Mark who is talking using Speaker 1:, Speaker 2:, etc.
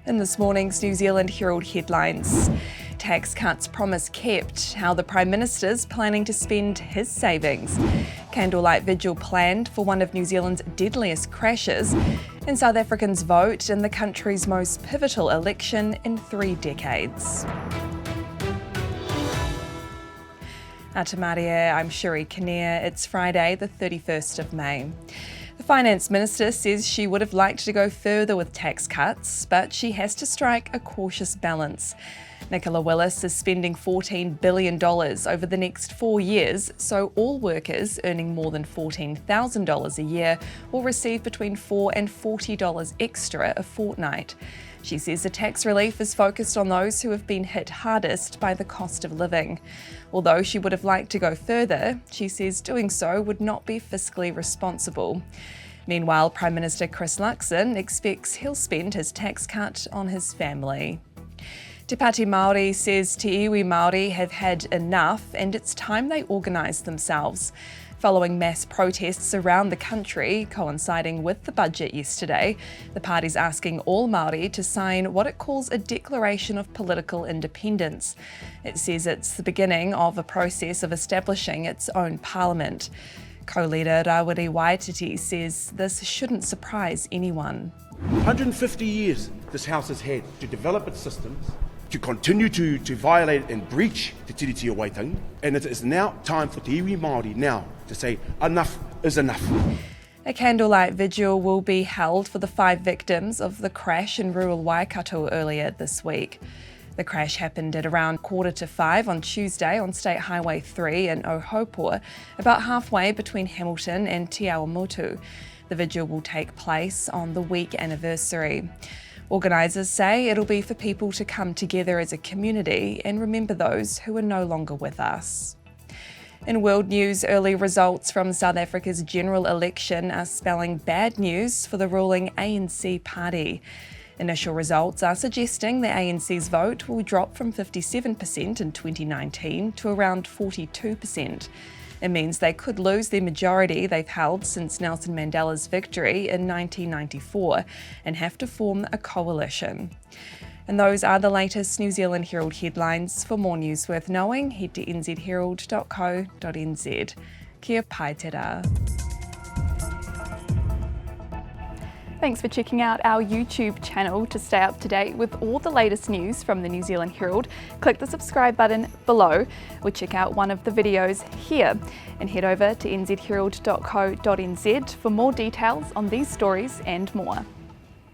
Speaker 1: In this morning's New Zealand Herald headlines, tax cuts promise kept, how the Prime Minister's planning to spend his savings, candlelight vigil planned for one of New Zealand's deadliest crashes, and South Africans vote in the country's most pivotal election in 3 decades. Ata Maria, I'm Shuri Kinnear. It's Friday, the 31st of May. The Finance Minister says she would have liked to go further with tax cuts, but she has to strike a cautious balance. Nicola Willis is spending $14 billion over the next 4 years, so all workers earning more than $14,000 a year will receive between $4 and $40 extra a fortnight. She says the tax relief is focused on those who have been hit hardest by the cost of living. Although she would have liked to go further, she says doing so would not be fiscally responsible. Meanwhile, Prime Minister Chris Luxon expects he'll spend his tax cut on his family. Te Pāti Māori says Te Iwi Māori have had enough and it's time they organise themselves. Following mass protests around the country coinciding with the budget yesterday, the party's asking all Māori to sign what it calls a declaration of political independence. It says it's the beginning of a process of establishing its own parliament. Co-leader Rawiri Waititi says this shouldn't surprise anyone.
Speaker 2: 150 years this House has had to develop its systems, to continue to violate and breach Te Tiriti o Waitangi, and it is now time for Te Iwi Māori now to say enough is enough.
Speaker 1: A candlelight vigil will be held for the 5 victims of the crash in rural Waikato earlier this week. The crash happened at around 4:45 on Tuesday on State Highway 3 in Ohopua, about halfway between Hamilton and Te Awamutu. The vigil will take place on the week anniversary. Organisers say it'll be for people to come together as a community and remember those who are no longer with us. In world news, early results from South Africa's general election are spelling bad news for the ruling ANC party. Initial results are suggesting the ANC's vote will drop from 57% in 2019 to around 42%. It means they could lose their majority they've held since Nelson Mandela's victory in 1994 and have to form a coalition. And those are the latest New Zealand Herald headlines. For more news worth knowing, head to nzherald.co.nz. Kia pai te rā. Thanks for checking out our YouTube channel. To stay up to date with all the latest news from the New Zealand Herald, click the subscribe button below or check out one of the videos here and head over to nzherald.co.nz for more details on these stories and more.